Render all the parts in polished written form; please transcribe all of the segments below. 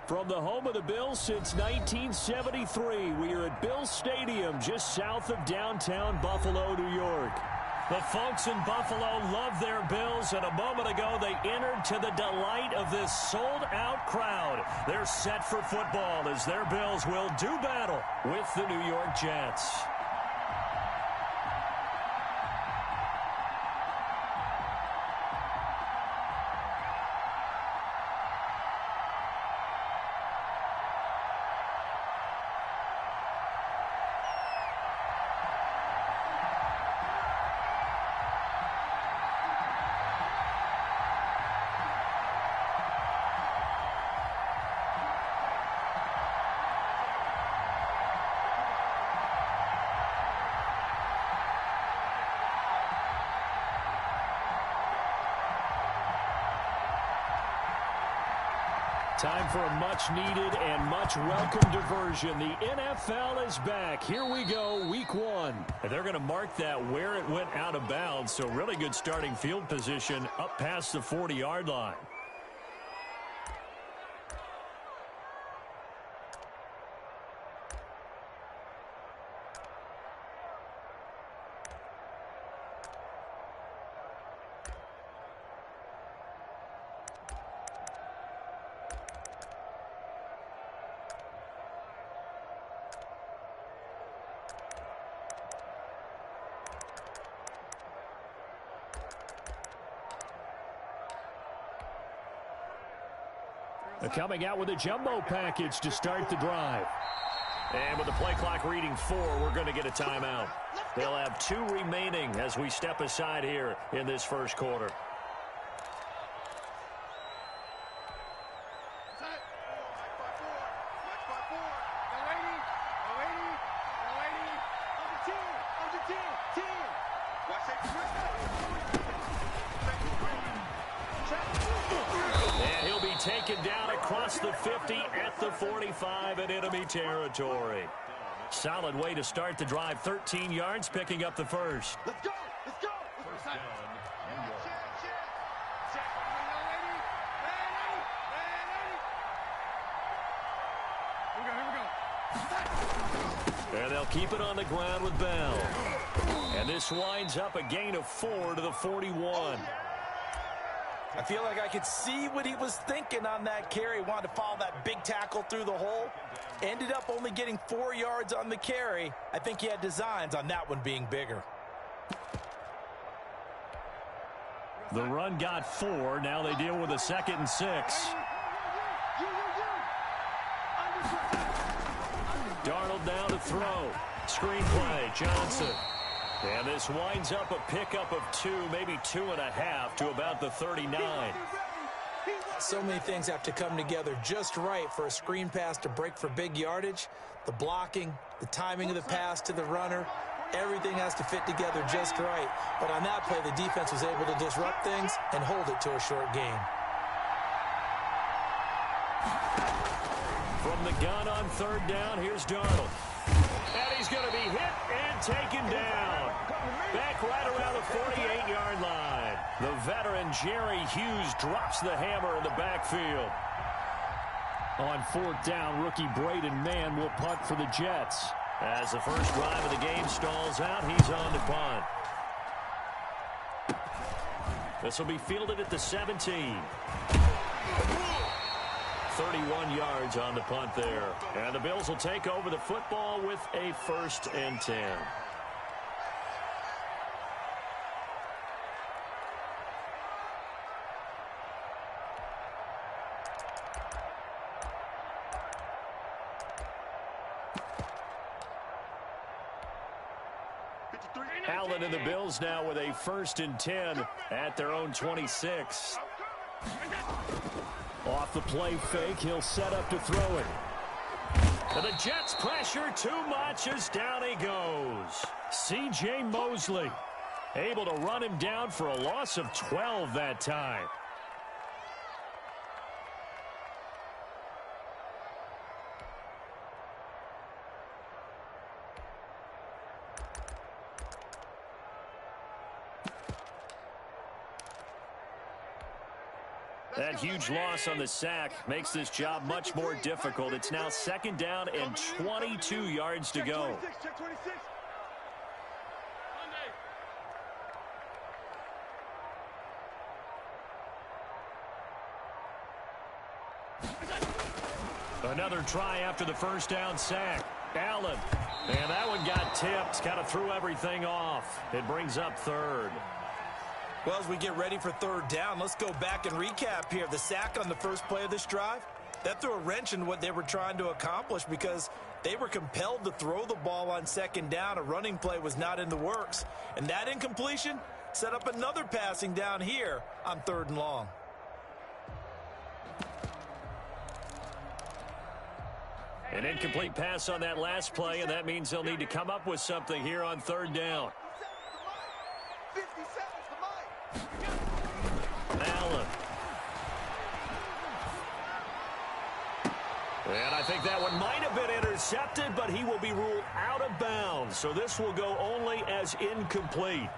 From the home of the Bills since 1973, we are at Bills Stadium just south of downtown Buffalo, New York. The folks in Buffalo love their Bills, and a moment ago they entered to the delight of this sold-out crowd. They're set for football as their Bills will do battle with the New York Jets. Time for a much-needed and much-welcome diversion. The NFL is back. Here we go, week one. And they're going to mark that where it went out of bounds, so really good starting field position up past the 40-yard line. Coming out with a jumbo package to start the drive. And with the play clock reading 4, we're going to get a timeout. They'll have 2 remaining as we step aside here in this first quarter. Taken down across the 50 at the 45 in enemy territory. Solid way to start the drive. 13 yards, picking up the first. Let's go! Let's go! Check. Here we go. And they'll keep it on the ground with Bell. And this winds up a gain of 4 to the 41. I feel like I could see what he was thinking on that carry. Wanted to follow that big tackle through the hole. Ended up only getting 4 yards on the carry. I think he had designs on that one being bigger. The run got 4. Now they deal with a 2nd and 6. Darnold now to throw. Screenplay, Johnson. And this winds up a pickup of 2, maybe 2.5 to about the 39. So many things have to come together just right for a screen pass to break for big yardage. The blocking, the timing of the pass to the runner, everything has to fit together just right. But on that play, the defense was able to disrupt things and hold it to a short gain. From the gun on 3rd down, here's Darnold. And he's going to be hit and taken down. Back right around the 48-yard line. The veteran Jerry Hughes drops the hammer in the backfield. On 4th down, rookie Braden Mann will punt for the Jets. As the first drive of the game stalls out, he's on to punt. This will be fielded at the 17. 31 yards on the punt there. And the Bills will take over the football with a 1st and 10. Allen and the Bills now with a 1st and 10 at their own 26. Off the play fake, he'll set up to throw it. And the Jets pressure too much as down he goes. C.J. Mosley able to run him down for a loss of 12 that time. That huge loss on the sack makes this job much more difficult. It's now 2nd down and 22 yards to go. Another try after the first down sack. Allen. And that one got tipped. Kind of threw everything off. It brings up 3rd. Well, as we get ready for 3rd down, let's go back and recap here. The sack on the first play of this drive, that threw a wrench in what they were trying to accomplish because they were compelled to throw the ball on 2nd down. A running play was not in the works. And that incompletion set up another passing down here on 3rd and long. An incomplete pass on that last play, and that means they'll need to come up with something here on 3rd down. 50 seconds to mine. Allen. And I think that one might have been intercepted, but he will be ruled out of bounds. So this will go only as incomplete.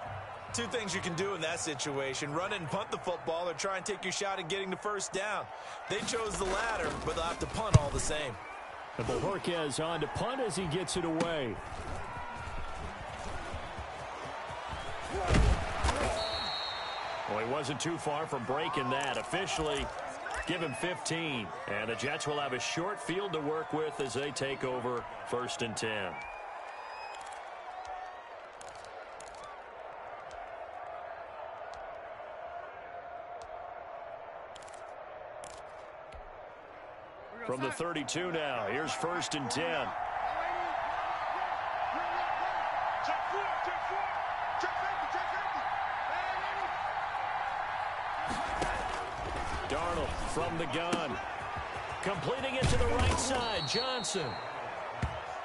Two things you can do in that situation: run and punt the football, or try and take your shot at getting the 1st down. They chose the latter, but they'll have to punt all the same. And Bojorquez on to punt as he gets it away. Well, he wasn't too far from breaking that. Officially, give him 15. And the Jets will have a short field to work with as they take over 1st and 10. From the 32 now, here's 1st and 10. Darnold from the gun. Completing it to the right side, Johnson.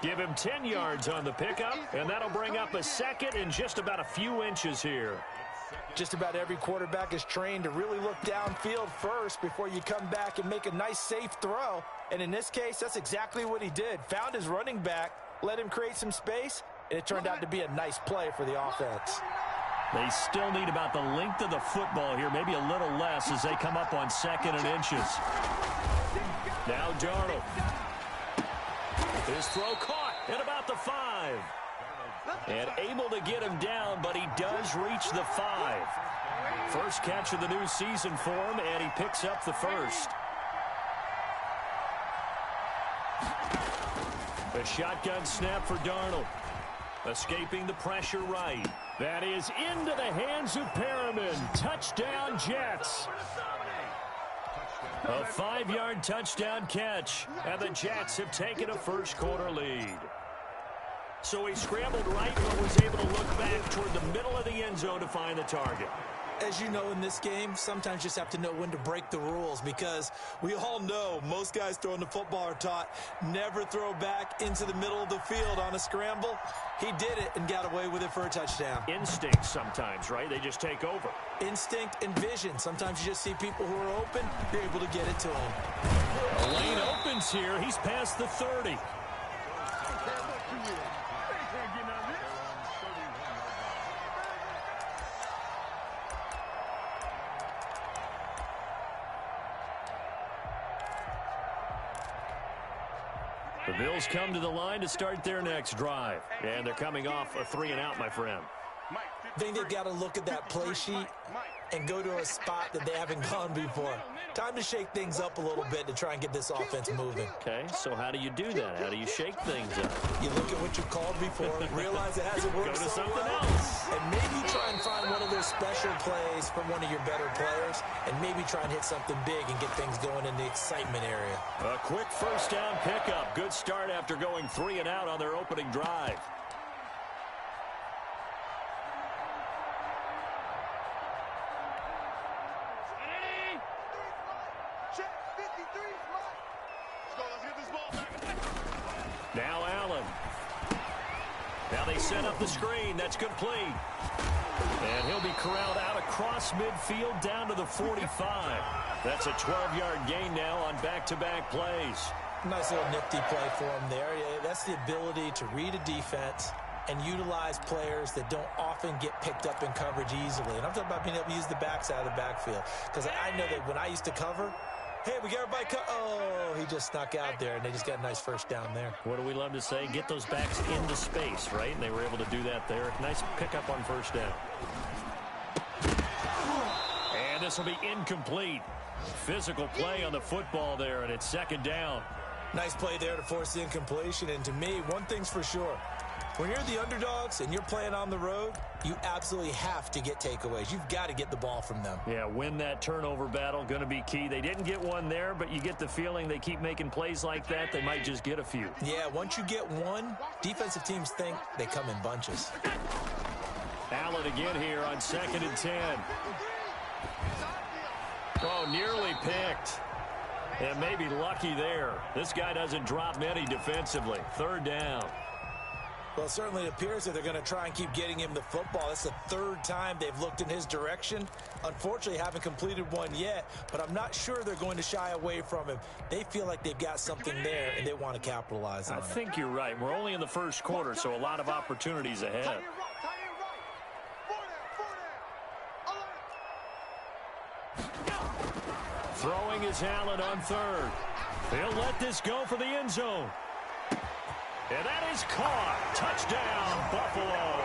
Give him 10 yards on the pickup, and that'll bring up a 2nd and just about a few inches here. Just about every quarterback is trained to really look downfield first before you come back and make a nice, safe throw. And in this case, that's exactly what he did. Found his running back, let him create some space, and it turned out to be a nice play for the offense. They still need about the length of the football here, maybe a little less as they come up on 2nd and inches. Now Darnold. His throw caught at about the 5. And able to get him down, but he does reach the 5. First catch of the new season for him, and he picks up the 1st. A shotgun snap for Darnold. Escaping the pressure right. That is into the hands of Perriman. Touchdown, Jets. A 5-yard touchdown catch, and the Jets have taken a first-quarter lead. So he scrambled right, but was able to look back toward the middle of the end zone to find the target. As you know, in this game, sometimes you just have to know when to break the rules, because we all know most guys throwing the football are taught never throw back into the middle of the field on a scramble. He did it and got away with it for a touchdown. Instinct sometimes, right? They just take over. Instinct and vision. Sometimes you just see people who are open, you're able to get it to them. A lane opens here. He's past the 30. The Bills come to the line to start their next drive. And they're coming off a 3-and-out, my friend. I think they've got to look at that play sheet and go to a spot that they haven't gone before. Time to shake things up a little bit to try and get this offense moving. Okay, so how do you do that? How do you shake things up? You look at what you called before, realize it hasn't worked Go to so something well, else. and maybe try and find one of those special plays from one of your better players, and maybe try and hit something big and get things going in the excitement area. A quick first down pickup. Good start after going 3-and-out on their opening drive. Now Allen. Now they set up the screen. That's complete. And he'll be corralled out across midfield down to the 45. That's a 12-yard gain now on back-to-back plays. Nice little nifty play for him there. Yeah, that's the ability to read a defense and utilize players that don't often get picked up in coverage easily. And I'm talking about being able to use the backside of the backfield. Because I know that when I used to cover, hey, we got everybody oh, he just snuck out there, and they just got a nice first down there. What do we love to say? Get those backs into space, right? And they were able to do that there. Nice pickup on first down. And this will be incomplete. Physical play on the football there, and it's second down. Nice play there to force the incompletion. And to me, one thing's for sure. When you're the underdogs and you're playing on the road, you absolutely have to get takeaways. You've got to get the ball from them. Yeah, win that turnover battle, going to be key. They didn't get one there, but you get the feeling they keep making plays like that, they might just get a few. Yeah, once you get one, defensive teams think they come in bunches. Allen again here on 2nd and 10. Oh, nearly picked. And maybe lucky there. This guy doesn't drop many defensively. 3rd down. Well, certainly it appears that they're going to try and keep getting him the football. That's the 3rd time they've looked in his direction. Unfortunately, haven't completed one yet, but I'm not sure they're going to shy away from him. They feel like they've got something there, and they want to capitalize on it. I think you're right. We're only in the first quarter, so a lot of opportunities ahead. Throwing is Allen on 3rd. He'll let this go for the end zone. And that is caught. Touchdown, Buffalo.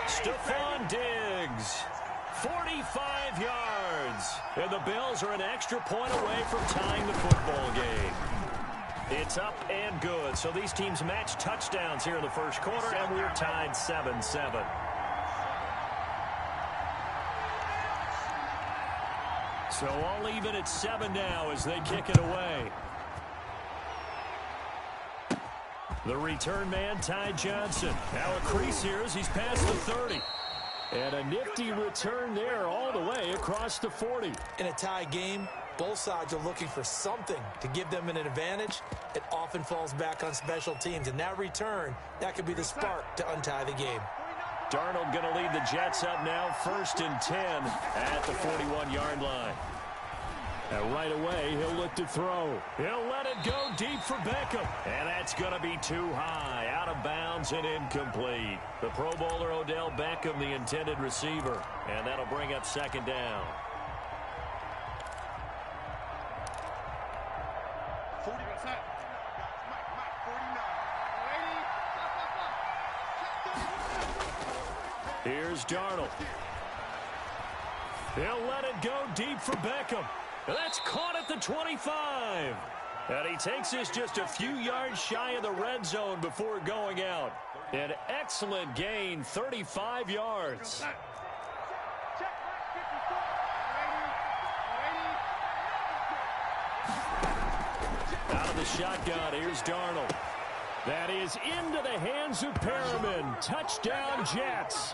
Stephon Diggs, 45 yards. And the Bills are an extra point away from tying the football game. It's up and good. So these teams match touchdowns here in the first quarter, and we're tied 7-7. So all even at 7 now as they kick it away. The return man, Ty Johnson. Now a crease here as he's past the 30. And a nifty return there all the way across the 40. In a tie game, both sides are looking for something to give them an advantage. It often falls back on special teams. And that return, that could be the spark to untie the game. Darnold going to lead the Jets up now, 1st and 10 at the 41-yard line. And right away, he'll look to throw. He'll let it go deep for Beckham. And that's going to be too high, out of bounds and incomplete. The Pro Bowler Odell Beckham, the intended receiver. And that'll bring up 2nd down. 40%. Here's Darnold. He'll let it go deep for Beckham. That's caught at the 25. And he takes this just a few yards shy of the red zone before going out. An excellent gain, 35 yards. Out of the shotgun, here's Darnold. That is into the hands of Perriman. Touchdown, Jets.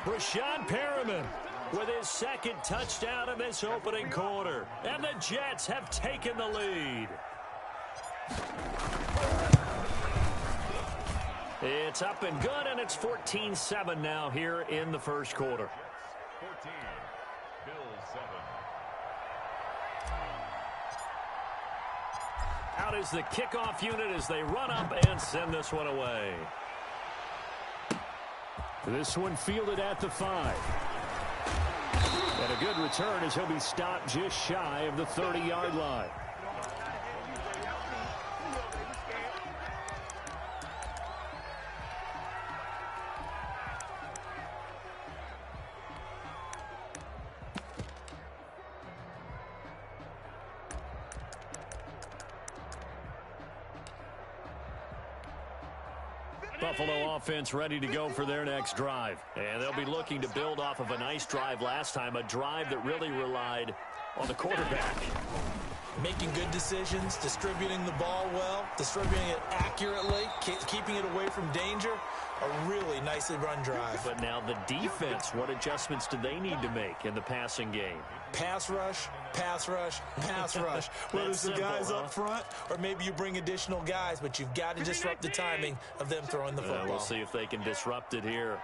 Breshad Perriman with his 2nd touchdown in this opening quarter. And the Jets have taken the lead. It's up and good, and it's 14-7 now here in the first quarter. 14, Bills 7. Out is the kickoff unit as they run up and send this one away. This one fielded at the 5. And a good return as he'll be stopped just shy of the 30-yard line. Buffalo offense ready to go for their next drive. And they'll be looking to build off of a nice drive last time, a drive that really relied on the quarterback. Making good decisions, distributing the ball well, distributing it accurately, keeping it away from danger. A really nicely run drive. But now the defense, what adjustments do they need to make in the passing game? Pass rush, pass rush, pass rush. Whether it's the guys up front or maybe you bring additional guys, but you've got to disrupt the timing of them throwing the football. We'll see if they can disrupt it here.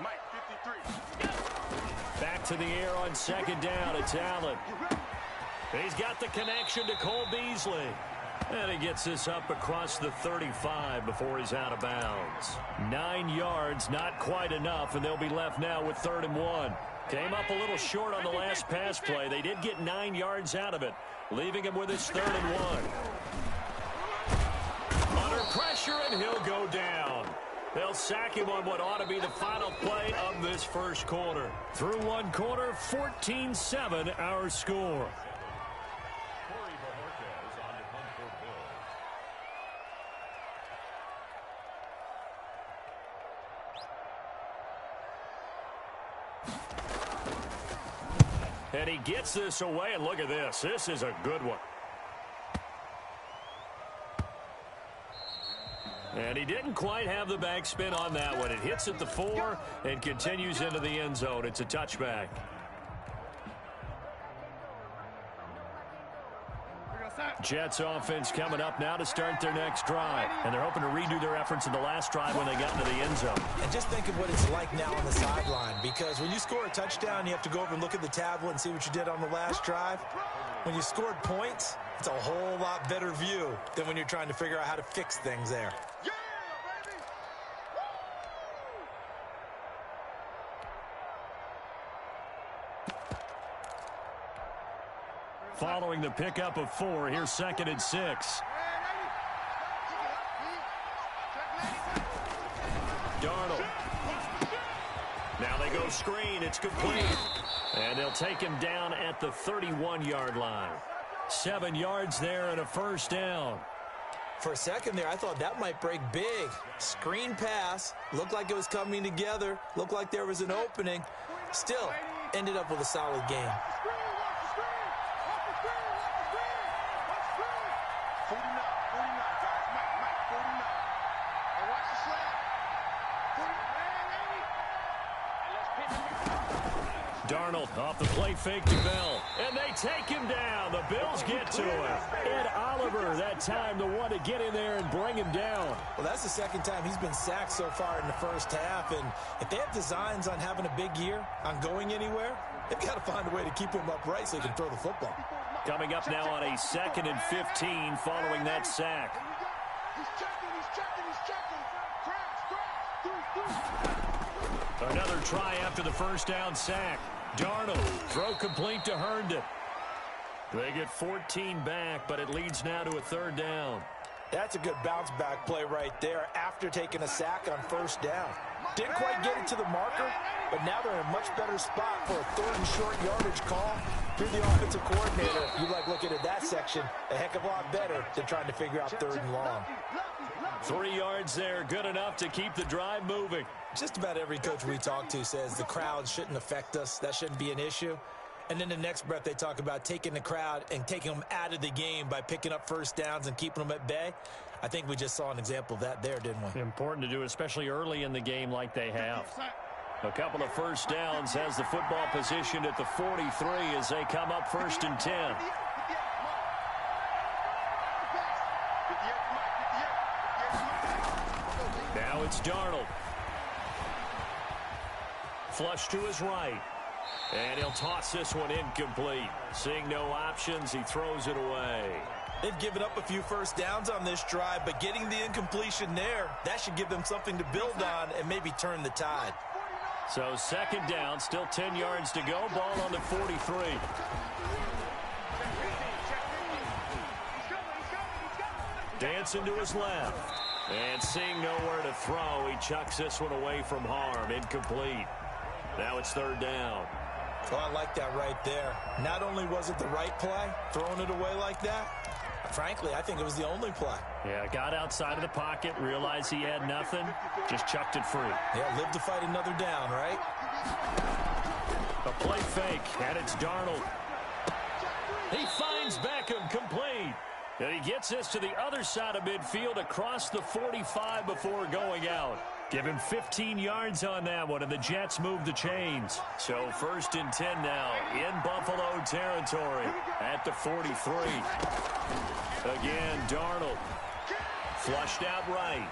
Mike, 53. Back to the air on 2nd down. It's Allen. He's got the connection to Cole Beasley. And he gets this up across the 35 before he's out of bounds. 9 yards, not quite enough, and they'll be left now with 3rd and 1. Came up a little short on the last pass play. They did get 9 yards out of it, leaving him with his 3rd and 1. Under pressure, and he'll go down. They'll sack him on what ought to be the final play of this first quarter. Through one quarter, 14-7 our score. And he gets this away, and look at this. This is a good one. And he didn't quite have the backspin on that one. It hits at the 4 and continues into the end zone. It's a touchback. Jets offense coming up now to start their next drive. And they're hoping to redo their efforts in the last drive when they got into the end zone. And just think of what it's like now on the sideline, because when you score a touchdown, you have to go over and look at the tablet and see what you did on the last drive. When you scored points, it's a whole lot better view than when you're trying to figure out how to fix things there. Following the pickup of 4, here's 2nd and 6. Darnold. Now they go screen. It's complete. And they'll take him down at the 31-yard line. 7 yards there and a first down. For a second there, I thought that might break big. Screen pass. Looked like it was coming together. Looked like there was an opening. Still, ended up with a solid game. 49, guys. Mike, 49. And watch the slap. 49. Darnold off the play fake to Bell. And they take him down. The Bills get to him. Ed Oliver that time the one to get in there and bring him down. Well, that's the second time he's been sacked so far in the first half. And if they have designs on having a big year, on going anywhere, they've got to find a way to keep him upright so he can throw the football. Coming up now on a 2nd and 15 following that sack. He's checking. Another try after the first down sack. Darnold, throw complete to Herndon. They get 14 back, but it leads now to a 3rd down. That's a good bounce back play right there after taking a sack on first down. Didn't quite get it to the marker, but now they're in a much better spot for a 3rd and short yardage call. If you're the offensive coordinator, you like looking at that section a heck of a lot better than trying to figure out 3rd and long. 3 yards there, good enough to keep the drive moving. Just about every coach we talk to says the crowd shouldn't affect us. That shouldn't be an issue. And then the next breath they talk about taking the crowd and taking them out of the game by picking up first downs and keeping them at bay. I think we just saw an example of that there, didn't we? Important to do, especially early in the game like they have. A couple of first downs has the football positioned at the 43 as they come up 1st and 10. Now it's Darnold. Flush to his right. And he'll toss this one incomplete. Seeing no options, he throws it away. They've given up a few first downs on this drive, but getting the incompletion there, that should give them something to build on and maybe turn the tide. So 2nd down, still 10 yards to go. Ball on the 43. Dancing to his left. And seeing nowhere to throw, he chucks this one away from harm. Incomplete. Now it's 3rd down. Oh, I like that right there. Not only was it the right play, throwing it away like that, frankly, I think it was the only play. Yeah, got outside of the pocket, realized he had nothing, just chucked it free. Yeah, live to fight another down, right? A play fake, and it's Darnold. He finds Beckham, complete. And he gets this to the other side of midfield across the 45 before going out. Give him 15 yards on that one, and the Jets move the chains. So 1st and 10 now in Buffalo territory at the 43. Again, Darnold. Flushed out right.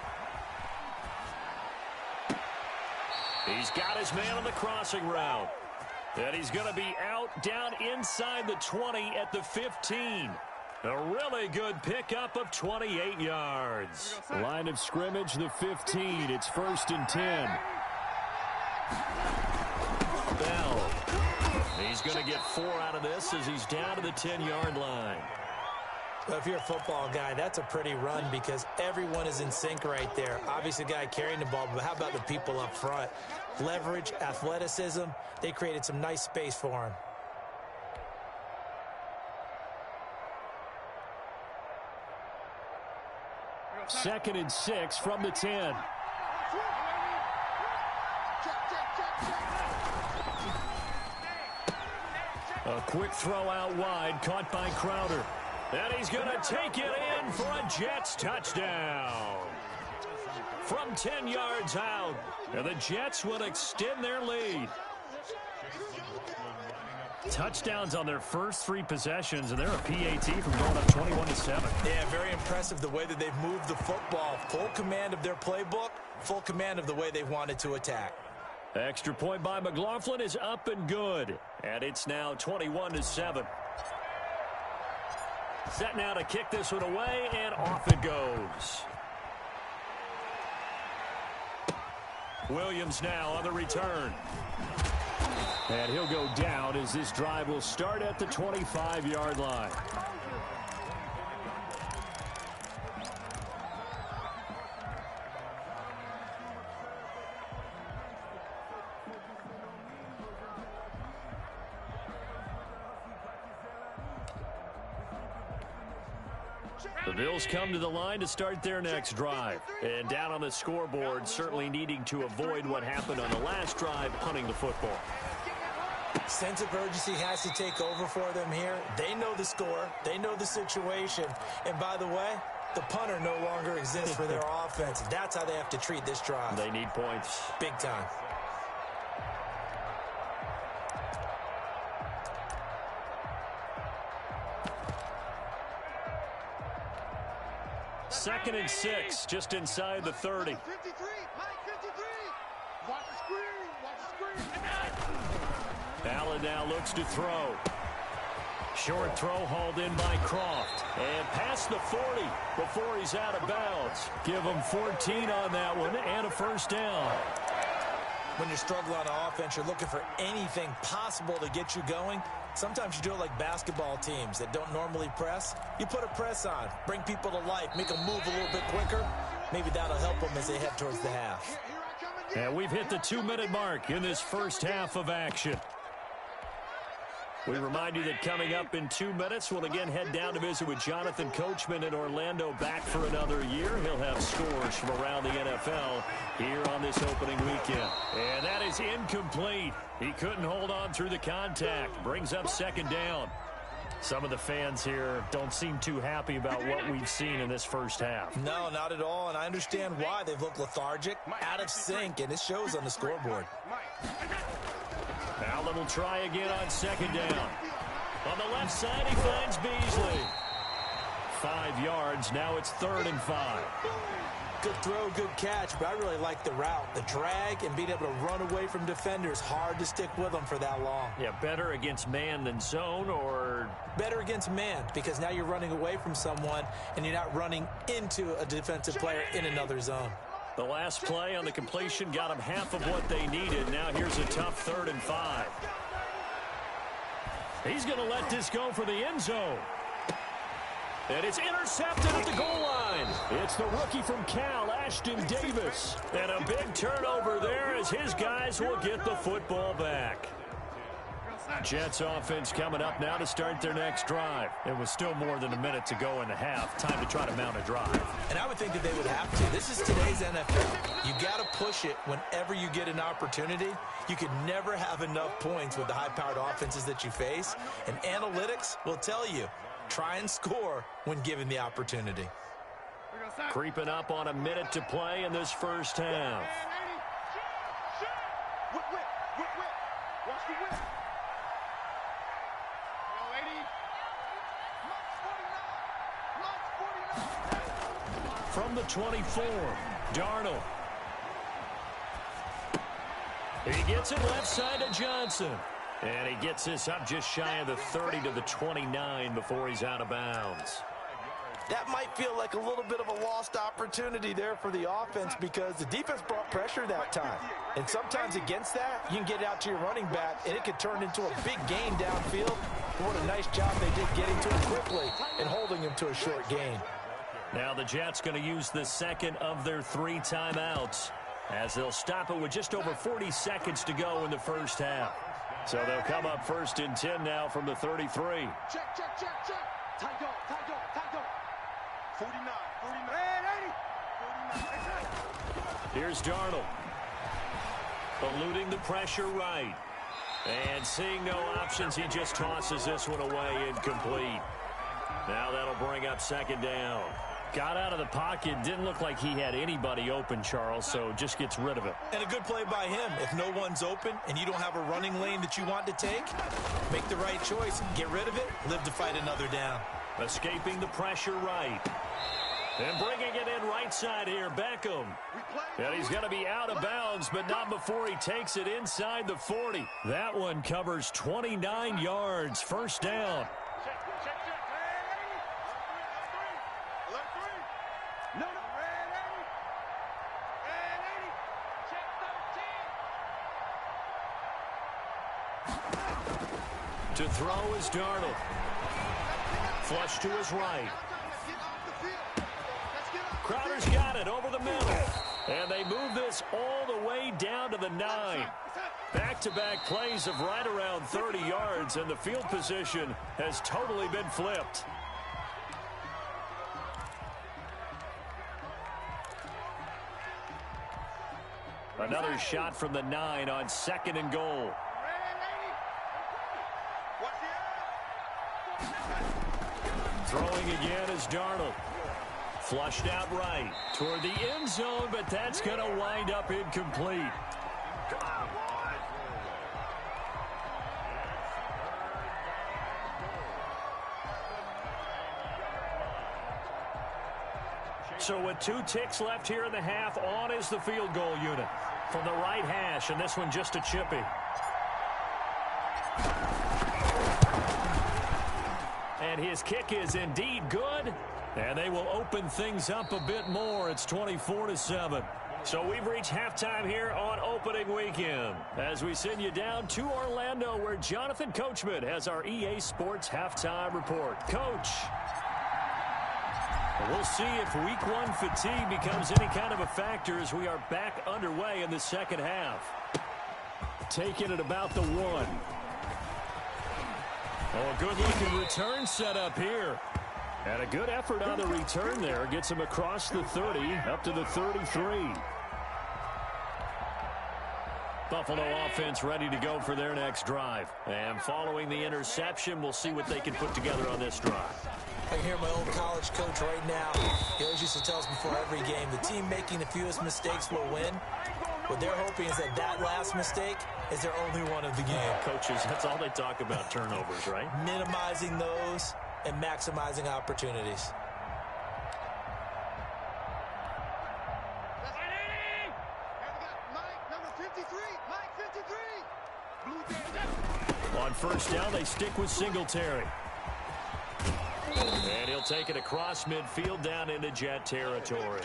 He's got his man on the crossing route. And he's going to be out down inside the 20 at the 15. A really good pickup of 28 yards. Line of scrimmage, the 15. It's 1st and 10. Bell. He's going to get 4 out of this as he's down to the 10-yard line. Well, if you're a football guy, that's a pretty run because everyone is in sync right there. Obviously, the guy carrying the ball, but how about the people up front? Leverage, athleticism, they created some nice space for him. Second and 6 from the 10. A quick throw out wide, caught by Crowder. And he's going to take it in for a Jets touchdown. From 10 yards out, and the Jets will extend their lead. Touchdowns on their first 3 possessions, and they're a PAT from going up 21-7. Yeah, very impressive the way that they've moved the football. Full command of their playbook, full command of the way they wanted to attack. Extra point by McLaughlin is up and good, and it's now 21-7. Set now to kick this one away, and off it goes. Williams now on the return. And he'll go down as this drive will start at the 25-yard line. The Bills come to the line to start their next drive. And down on the scoreboard, certainly needing to avoid what happened on the last drive, punting the football. Sense of urgency has to take over for them here. They know the score. They know the situation. And by the way, the punter no longer exists for their offense. That's how they have to treat this drive. They need points. Big time. Second and 6, just inside the 30. 53, Mike 53. Watch the screen, watch the screen. Allen now looks to throw. Short throw hauled in by Croft. And past the 40 before he's out of bounds. Give him 14 on that one and a first down. When you're struggling on offense, you're looking for anything possible to get you going. Sometimes you do it like basketball teams that don't normally press. You put a press on, bring people to life, make them move a little bit quicker. Maybe that'll help them as they head towards the half. And we've hit the 2-minute mark in this first half of action. We remind you that coming up in 2 minutes, we'll again head down to visit with Jonathan Coachman in Orlando, back for another year. He'll have scores from around the NFL here on this opening weekend. And that is incomplete. He couldn't hold on through the contact. Brings up second down. Some of the fans here don't seem too happy about what we've seen in this first half. No, not at all, and I understand why. They've looked lethargic, out of sync, and it shows on the scoreboard. Allen will try again on second down. On the left side, he finds Beasley. 5 yards, now it's 3rd and 5. Good throw, good catch, but I really like the route. The drag and being able to run away from defenders. Hard to stick with them for that long. Yeah, better against man than zone, or? Better against man, because now you're running away from someone and you're not running into a defensive player in another zone. The last play on the completion got them half of what they needed. Now here's a tough 3rd and 5. He's going to let this go for the end zone. And it's intercepted at the goal line. It's the rookie from Cal, Ashton Davis. And a big turnover there as his guys will get the football back. Jets offense coming up now to start their next drive. It was still more than a minute to go in the half. Time to try to mount a drive. And I would think that they would have to. This is today's NFL. You got to push it whenever you get an opportunity. You can never have enough points with the high-powered offenses that you face. And analytics will tell you, try and score when given the opportunity. Creeping up on a minute to play in this first half. Watch the whip. From the 24, Darnold. He gets it left side to Johnson. And he gets this up just shy of the 30 to the 29 before he's out of bounds. That might feel like a little bit of a lost opportunity there for the offense because the defense brought pressure that time. And sometimes against that, you can get out to your running back, and it could turn into a big gain downfield. What a nice job they did getting to him quickly and holding him to a short gain. Now the Jets going to use the second of their 3 timeouts as they'll stop it with just over 40 seconds to go in the first half. So they'll come up 1st and 10 now from the 33. Check. Tight go. 49. 80. Here's Darnold. Eluding the pressure right. And seeing no options, he just tosses this one away incomplete. Now that'll bring up 2nd down. Got out of the pocket. Didn't look like he had anybody open, Charles, so just gets rid of it. And a good play by him. If no one's open and you don't have a running lane that you want to take, make the right choice. Get rid of it. Live to fight another down. Escaping the pressure right. And bringing it in right side here, Beckham. And he's going to be out of bounds, but not before he takes it inside the 40. That one covers 29 yards. 1st down. To throw is Darnold. Flush to his right. Crowder's got it over the middle. And they move this all the way down to the 9. Back-to-back plays of right around 30 yards, and the field position has totally been flipped. Another shot from the 9 on 2nd and goal. Throwing again is Darnold. Flushed out right toward the end zone, but that's going to wind up incomplete. So with 2 ticks left here in the half, on is the field goal unit from the right hash, and this one just a chippy. And his kick is indeed good, and they will open things up a bit more. It's 24-7. So we've reached halftime here on opening weekend as we send you down to Orlando, where Jonathan Coachman has our EA Sports halftime report. Coach, we'll see if week 1 fatigue becomes any kind of a factor as we are back underway in the second half. Taking it about the 1. Oh, a good-looking return set up here. And a good effort on the return there. Gets him across the 30, up to the 33. Buffalo offense ready to go for their next drive. And following the interception, we'll see what they can put together on this drive. I can hear my old college coach right now. He always used to tell us before every game, the team making the fewest mistakes will win. What they're hoping is that that last mistake is their only one of the game. Coaches, that's all they talk about, turnovers, right? Minimizing those and maximizing opportunities. On 1st down, they stick with Singletary. And he'll take it across midfield down into Jet territory.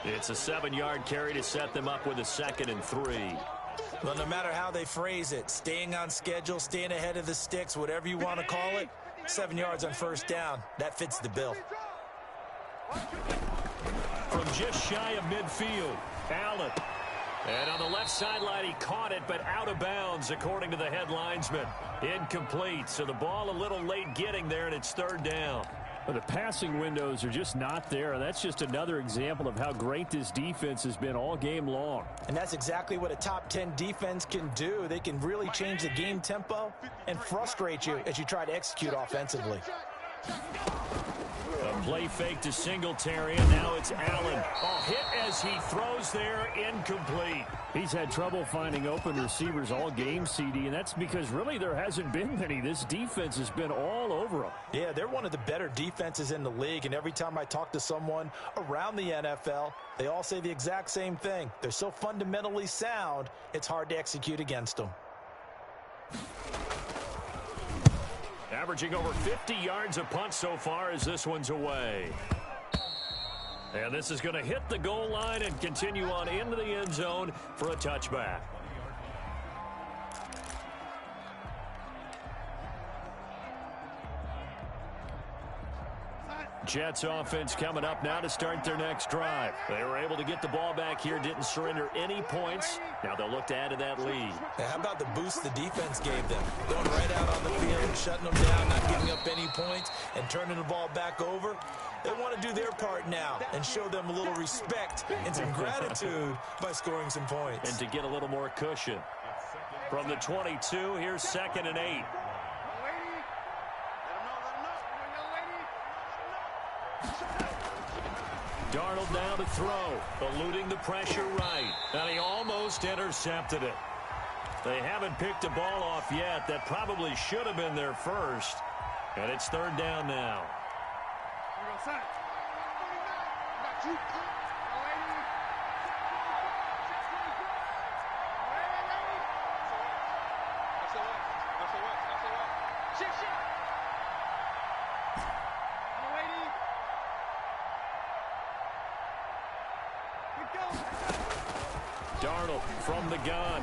It's a 7-yard carry to set them up with a 2nd and 3. Well, no matter how they phrase it, staying on schedule, staying ahead of the sticks, whatever you want to call it, 7 yards on 1st down, that fits the bill. From just shy of midfield, Allen. And on the left sideline, he caught it, but out of bounds, according to the head linesman. Incomplete, so the ball a little late getting there, and it's 3rd down. Well, the passing windows are just not there. That's just another example of how great this defense has been all game long. And that's exactly what a top 10 defense can do. They can really change the game tempo and frustrate you as you try to execute offensively. A play fake to Singletary, and now it's Allen. Oh, hit as he throws there, incomplete. He's had trouble finding open receivers all game, CD, and that's because really there hasn't been many. This defense has been all over them. Yeah, they're one of the better defenses in the league, and every time I talk to someone around the NFL, they all say the exact same thing. They're so fundamentally sound, it's hard to execute against them. Averaging over 50 yards a punt so far as this one's away. And this is going to hit the goal line and continue on into the end zone for a touchback. Jets offense coming up now to start their next drive. They were able to get the ball back here, didn't surrender any points. Now they'll look to add to that lead. How about the boost the defense gave them? Going right out on the field, shutting them down, not giving up any points, and turning the ball back over. They want to do their part now and show them a little respect and some gratitude by scoring some points. And to get a little more cushion. From the 22, here's 2nd and 8. Darnold now to throw, eluding the pressure right. And he almost intercepted it. They haven't picked a ball off yet. That probably should have been their first. And it's 3rd down now. Darnold from the gun.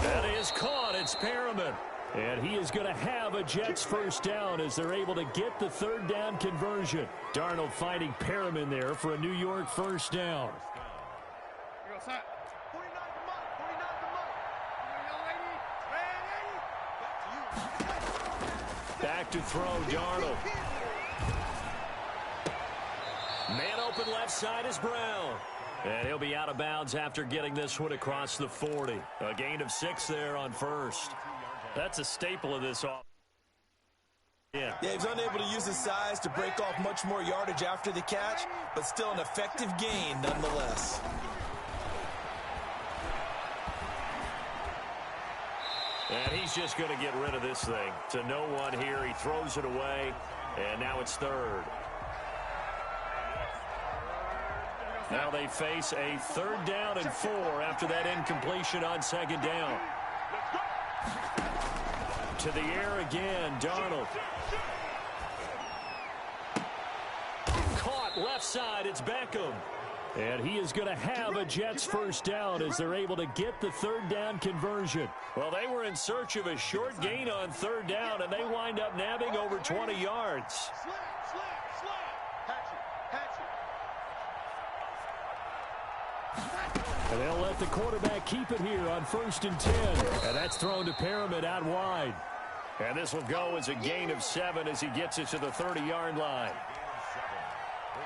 That is caught. It's Perriman. And he is going to have a Jets first down as they're able to get the 3rd down conversion. Darnold fighting Perriman there for a New York first down. Back to throw, Darnold. Man open left side is Brown. And he'll be out of bounds after getting this one across the 40. A gain of 6 there on first. That's a staple of this offense. Yeah, he's unable to use his size to break off much more yardage after the catch, but still an effective gain nonetheless. And he's just going to get rid of this thing. To no one here. He throws it away, and now it's 3rd. Now they face a 3rd down and 4 after that incompletion on 2nd down. To the air again, Darnold. Caught left side, it's Beckham. And he is going to have a Jets first down as they're able to get the 3rd down conversion. Well, they were in search of a short gain on 3rd down, and they wind up nabbing over 20 yards. And they'll let the quarterback keep it here on 1st and 10. And that's thrown to Perriman out wide. And this will go as a gain of 7 as he gets it to the 30-yard line.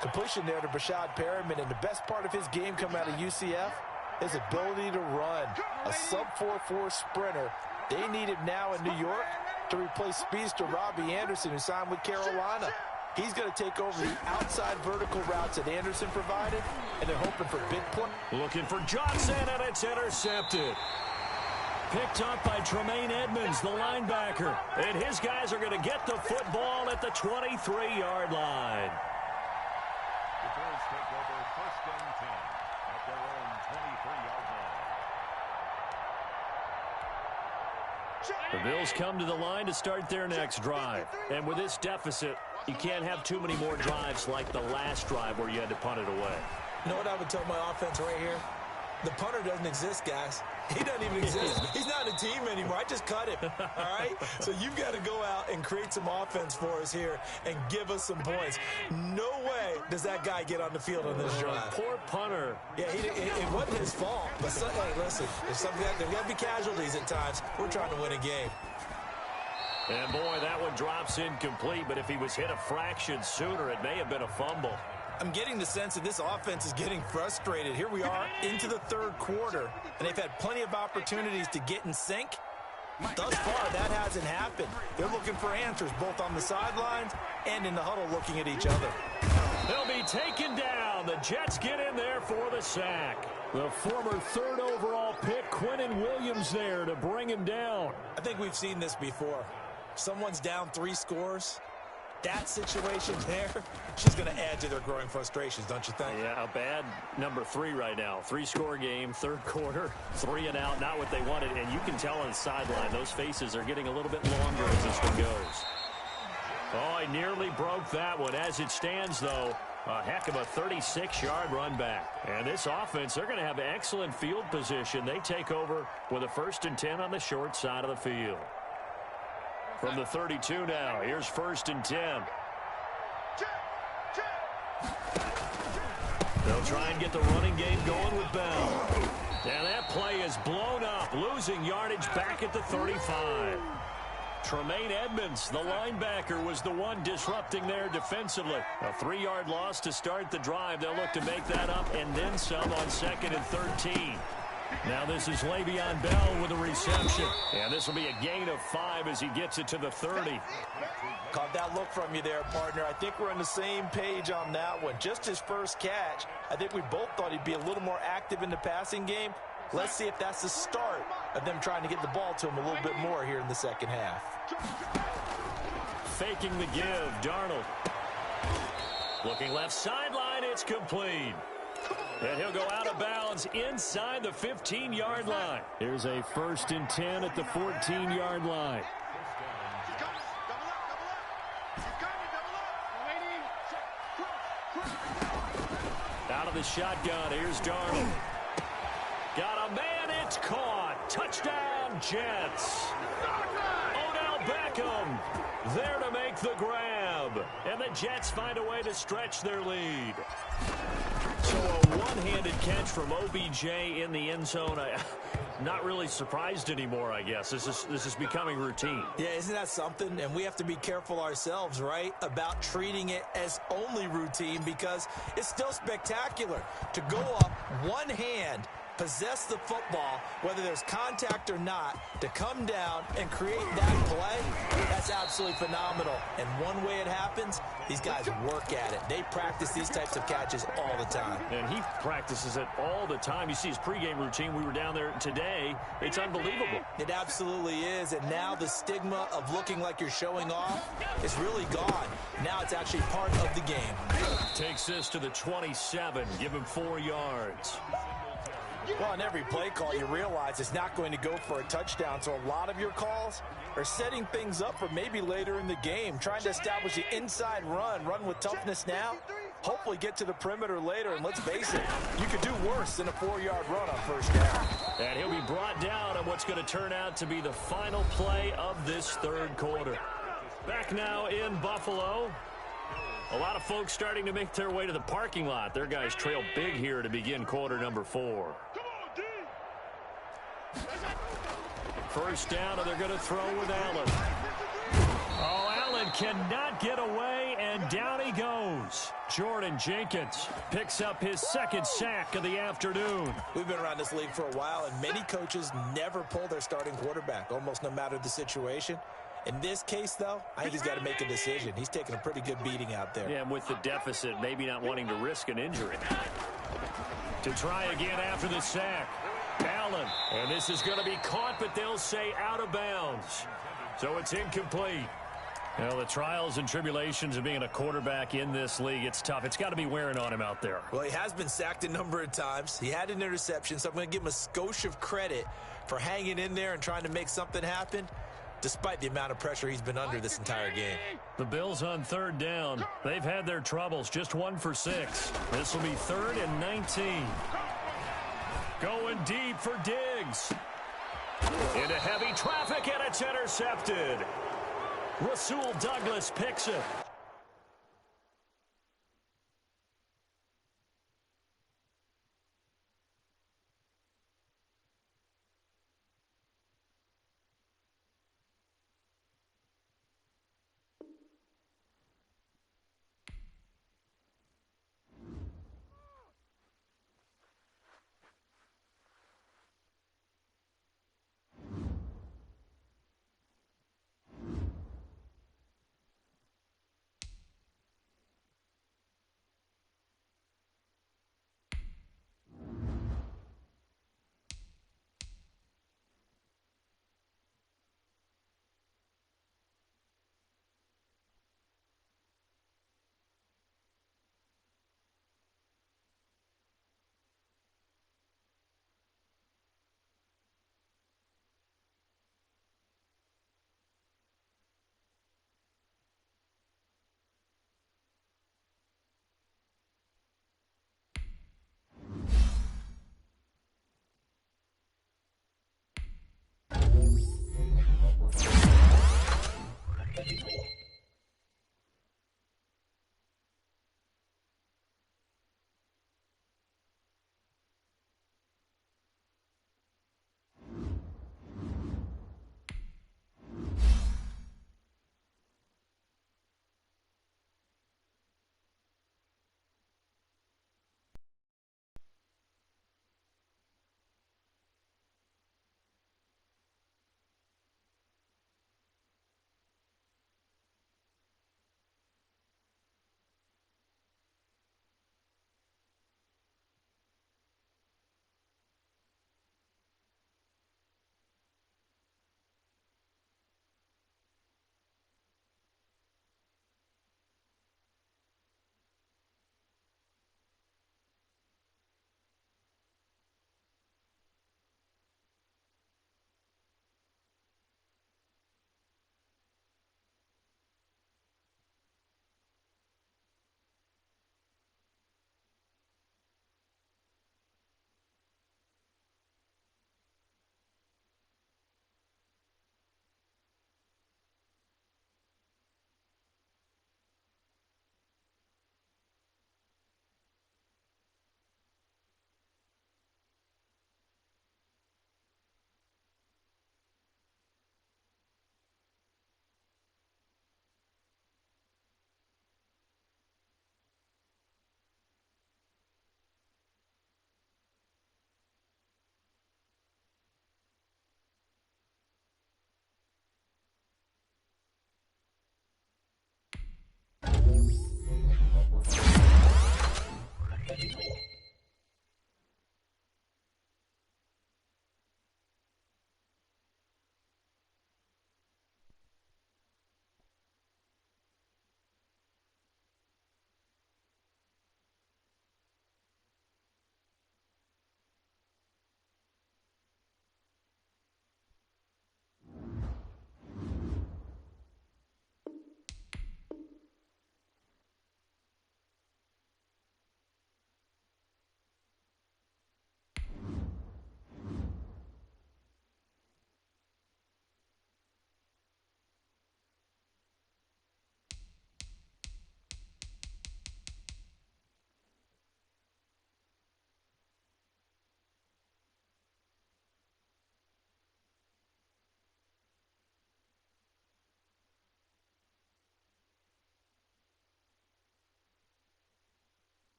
Completion there to Brashad Perriman, and the best part of his game coming out of UCF, his ability to run. A sub-4.4 sprinter. They need him now in New York to replace speedster Robbie Anderson, who signed with Carolina. He's going to take over the outside vertical routes that Anderson provided, and they're hoping for big play. Looking for Johnson, and it's intercepted. Picked up by Tremaine Edmonds, the linebacker. And his guys are going to get the football at the 23-yard line. The Bears take over 1st and 10 at their own 23-yard line. The Bills come to the line to start their next drive. And with this deficit, you can't have too many more drives like the last drive where you had to punt it away. You know what I would tell my offense right here? The punter doesn't exist, guys. He doesn't even exist. He's not a team anymore. I just cut him, all right? So you've got to go out and create some offense for us here and give us some points. No way does that guy get on the field on this drive. Poor punter. Yeah, it wasn't his fault. But, hey, listen, there's got to be casualties at times. We're trying to win a game. And, boy, that one drops incomplete. But if he was hit a fraction sooner, it may have been a fumble. I'm getting the sense that this offense is getting frustrated. Here we are into the 3rd quarter, and they've had plenty of opportunities to get in sync. Thus far, that hasn't happened. They're looking for answers both on the sidelines and in the huddle looking at each other. They'll be taken down. The Jets get in there for the sack. The former 3rd overall pick, Quinnen Williams, there to bring him down. I think we've seen this before. Someone's down 3 scores. That situation there, she's going to add to their growing frustrations, don't you think? Yeah, a bad number 3 right now. 3-score game, third quarter, 3 and out, not what they wanted. And you can tell on the sideline, those faces are getting a little bit longer as this one goes. Oh, he nearly broke that one. As it stands, though, a heck of a 36-yard run back. And this offense, they're going to have excellent field position. They take over with a 1st and 10 on the short side of the field. From the 32 now, here's 1st and 10. They'll try and get the running game going with Bell. And that play is blown up, losing yardage back at the 35. Tremaine Edmonds, the linebacker, was the one disrupting there defensively. A 3-yard loss to start the drive. They'll look to make that up and then some on 2nd and 13. Now this is Le'Veon Bell with a reception. And this will be a gain of 5 as he gets it to the 30. Caught that look from you there, partner. I think we're on the same page on that one. Just his first catch. I think we both thought he'd be a little more active in the passing game. Let's see if that's the start of them trying to get the ball to him a little bit more here in the second half. Faking the give, Darnold. Looking left sideline, it's complete. And he'll go out of bounds inside the 15-yard line. Here's a 1st and 10 at the 14-yard line. Out of the shotgun, here's Darnold. Got a man, it's caught. Touchdown, Jets. Odell Beckham there to make the grab. And the Jets find a way to stretch their lead. So a one-handed catch from OBJ in the end zone. Not really surprised anymore, I guess. This is becoming routine. Yeah, isn't that something? And we have to be careful ourselves, right, about treating it as only routine, because it's still spectacular to go up one hand, possess the football, whether there's contact or not, to come down and create that play. That's absolutely phenomenal. And one way it happens, these guys work at it. They practice these types of catches all the time. And he practices it all the time. You see his pregame routine. We were down there today. It's unbelievable. It absolutely is. And now the stigma of looking like you're showing off is really gone. Now it's actually part of the game. Takes this to the 27. Give him 4 yards. Well, on every play call, you realize it's not going to go for a touchdown. So a lot of your calls are setting things up for maybe later in the game, trying to establish the inside run with toughness now, hopefully get to the perimeter later. And let's face it, you could do worse than a 4-yard run on first down. And he'll be brought down on what's going to turn out to be the final play of this third quarter. Back now in Buffalo. A lot of folks starting to make their way to the parking lot. Their guys trail big here to begin quarter number 4. First down, and they're going to throw with Allen. Oh, Allen cannot get away, and down he goes. Jordan Jenkins picks up his 2nd sack of the afternoon. We've been around this league for a while, and many coaches never pull their starting quarterback, almost no matter the situation. In this case, though, I think he's got to make a decision. He's taking a pretty good beating out there. Yeah, and with the deficit, maybe not wanting to risk an injury. To try again after the sack. Allen, and this is going to be caught, but they'll say out of bounds. So it's incomplete. Well, the trials and tribulations of being a quarterback in this league, it's tough. It's got to be wearing on him out there. Well, he has been sacked a number of times. He had an interception, so I'm going to give him a skosh of credit for hanging in there and trying to make something happen, despite the amount of pressure he's been under this entire game. The Bills on 3rd down. They've had their troubles, just 1 for 6. This will be 3rd and 19. Going deep for Diggs. Into heavy traffic, and it's intercepted. Rasul Douglas picks it.